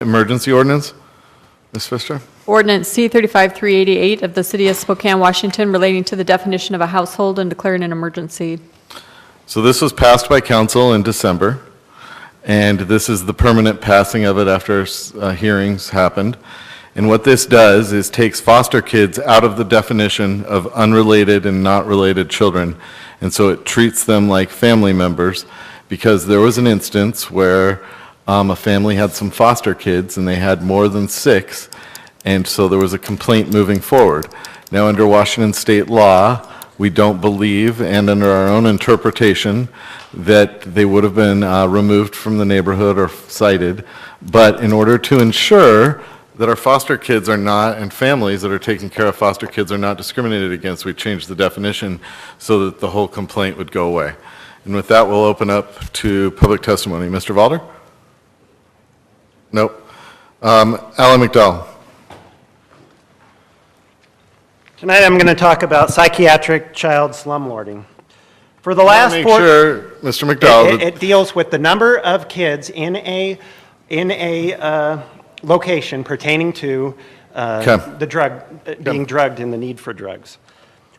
Emergency ordinance. Ms. Pfister? Ordinance C-35-388 of the City of Spokane, Washington, relating to the definition of a household and declaring an emergency. So this was passed by council in December, and this is the permanent passing of it after hearings happened. And what this does is takes foster kids out of the definition of unrelated and not related children. And so it treats them like family members, because there was an instance where a family had some foster kids and they had more than 6, and so there was a complaint moving forward. Now, under Washington state law, we don't believe, and under our own interpretation, that they would have been removed from the neighborhood or cited. But in order to ensure that our foster kids are not, and families that are taking care of foster kids are not discriminated against, we changed the definition so that the whole complaint would go away. And with that, we'll open up to public testimony. Mr. Valder? Nope. Alan McDowell. Tonight I'm going to talk about psychiatric child slumlording. For the last Make sure, Mr. McDowell, it deals with the number of kids in a location pertaining to the drug being drugged and the need for drugs.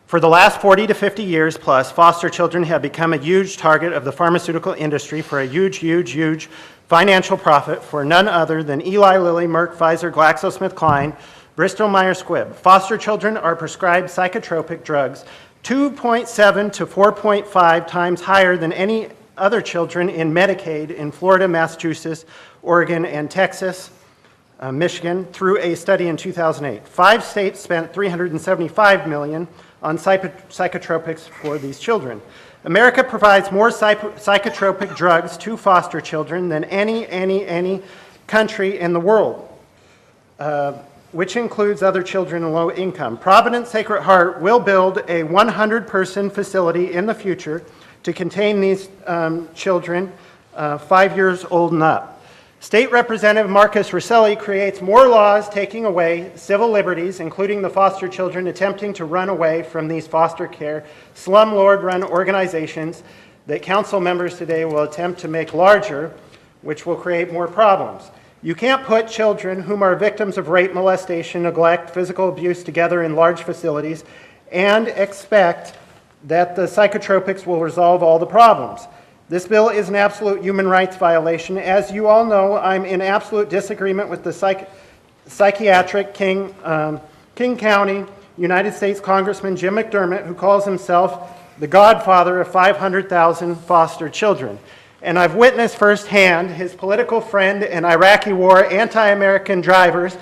For the last 40 to 50 years plus, foster children have become a huge target of the pharmaceutical industry for a huge financial profit for none other than Eli Lilly, Merck, Pfizer, GlaxoSmithKline, Bristol Myers Squibb. Foster children are prescribed psychotropic drugs 2.7 to 4.5 times higher than any other children in Medicaid in Florida, Massachusetts, Oregon, and Texas, Michigan, through a study in 2008. 5 states spent $375 million on psychotropics for these children. America provides more psychotropic drugs to foster children than any country in the world, which includes other children in low income. Providence Sacred Heart will build a 100-person facility in the future to contain these children 5 years old and up. State Representative Marcus Rosselli creates more laws taking away civil liberties, including the foster children attempting to run away from these foster care slumlord-run organizations that council members today will attempt to make larger, which will create more problems. You can't put children whom are victims of rape, molestation, neglect, physical abuse together in large facilities and expect that the psychotropics will resolve all the problems. This bill is an absolute human rights violation. As you all know, I'm in absolute disagreement with the psychiatric King County United States Congressman Jim McDermott, who calls himself the godfather of 500,000 foster children. And I've witnessed firsthand his political friend and Iraqi war anti-American drivers'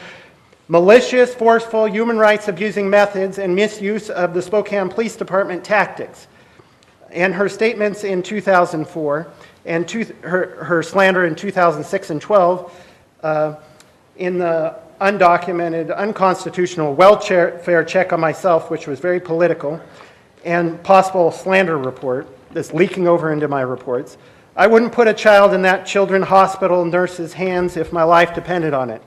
malicious, forceful, human rights abusing methods and misuse of the Spokane Police Department tactics. And her statements in 2004 and her slander in 2006 and 12 in the undocumented, unconstitutional welfare check on myself, which was very political, and possible slander report that's leaking over into my reports. I wouldn't put a child in that children's hospital nurse's hands if my life depended on it.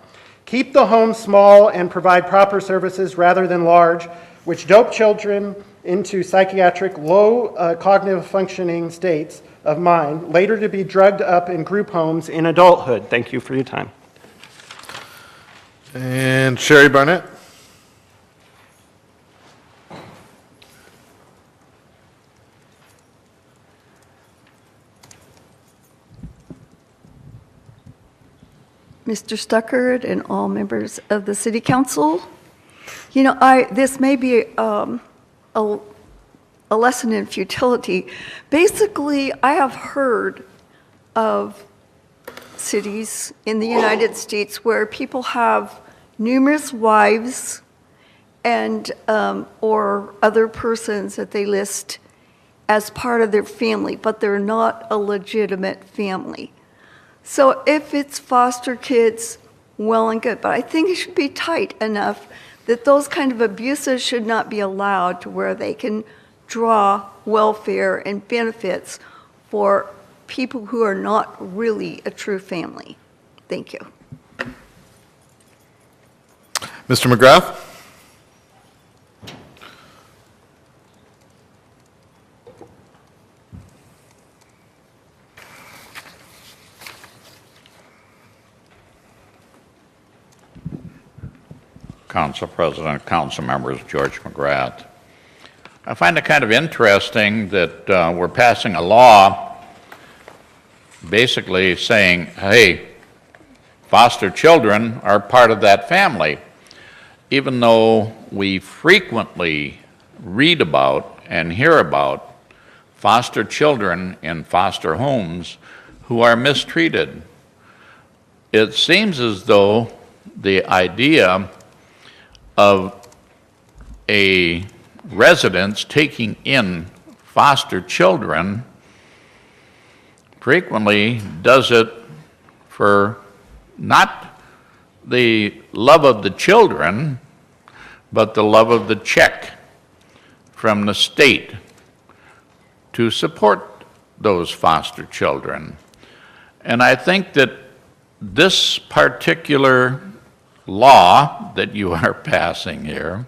Keep the home small and provide proper services rather than large, which dope children into psychiatric low cognitive functioning states of mind, later to be drugged up in group homes in adulthood. Thank you for your time. and Sherry Barnett. Mr. Stuckert and all members of the City Council. You know, this may be a lesson in futility. Basically, I have heard of cities in the United States where people have numerous wives and or other persons that they list as part of their family, but they're not a legitimate family. So if it's foster kids, well and good, but I think it should be tight enough that those kind of abuses should not be allowed to where they can draw welfare and benefits for people who are not really a true family. Thank you. Mr. McGrath? Council President, Council members, George McGrath. I find it kind of interesting that we're passing a law basically saying, hey, foster children are part of that family, even though we frequently read about and hear about foster children in foster homes who are mistreated. It seems as though the idea of a residence taking in foster children frequently does it for not the love of the children, but the love of the check from the state to support those foster children. And I think that this particular law that you are passing here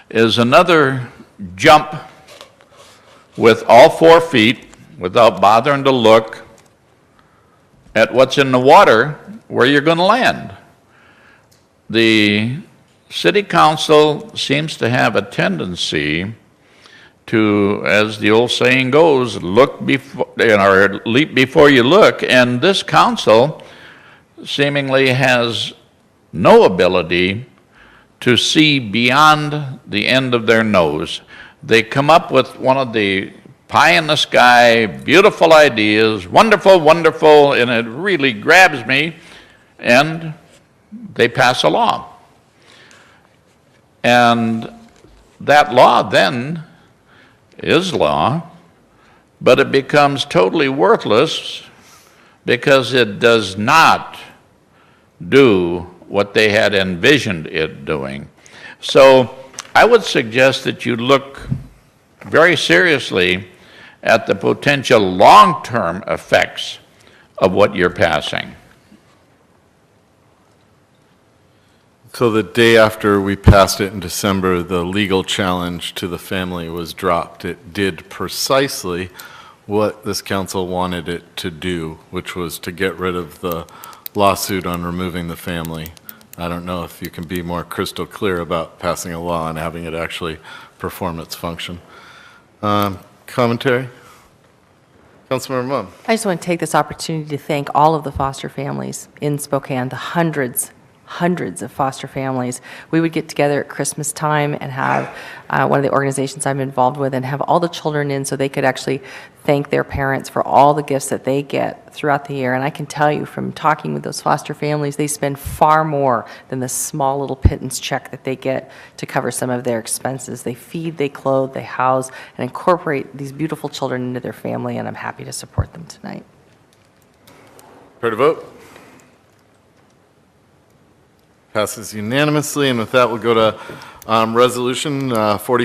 is another jump with all 4 feet without bothering to look at what's in the water where you're going to land. The City Council seems to have a tendency to, as the old saying goes, look before, or leap before you look, and this council seemingly has no ability to see beyond the end of their nose. They come up with one of the pie-in-the-sky, beautiful ideas, wonderful, wonderful, and it really grabs me, and they pass a law. And that law then is law, but it becomes totally worthless because it does not do what they had envisioned it doing. So I would suggest that you look very seriously at the potential long-term effects of what you're passing. So the day after we passed it in December, the legal challenge to the family was dropped. It did precisely what this council wanted it to do, which was to get rid of the lawsuit on removing the family. I don't know if you can be more crystal clear about passing a law and having it actually perform its function. Commentary? Councilmember Mumm. I just want to take this opportunity to thank all of the foster families in Spokane, the hundreds of foster families. We would get together at Christmas time and have one of the organizations I'm involved with and have all the children in so they could actually thank their parents for all the gifts that they get throughout the year. And I can tell you from talking with those foster families, they spend far more than the small little pittance check that they get to cover some of their expenses. They feed, they clothe, they house, and incorporate these beautiful children into their family, and I'm happy to support them tonight. Ready to vote? Passes unanimously, and with that, we'll go to resolution 40.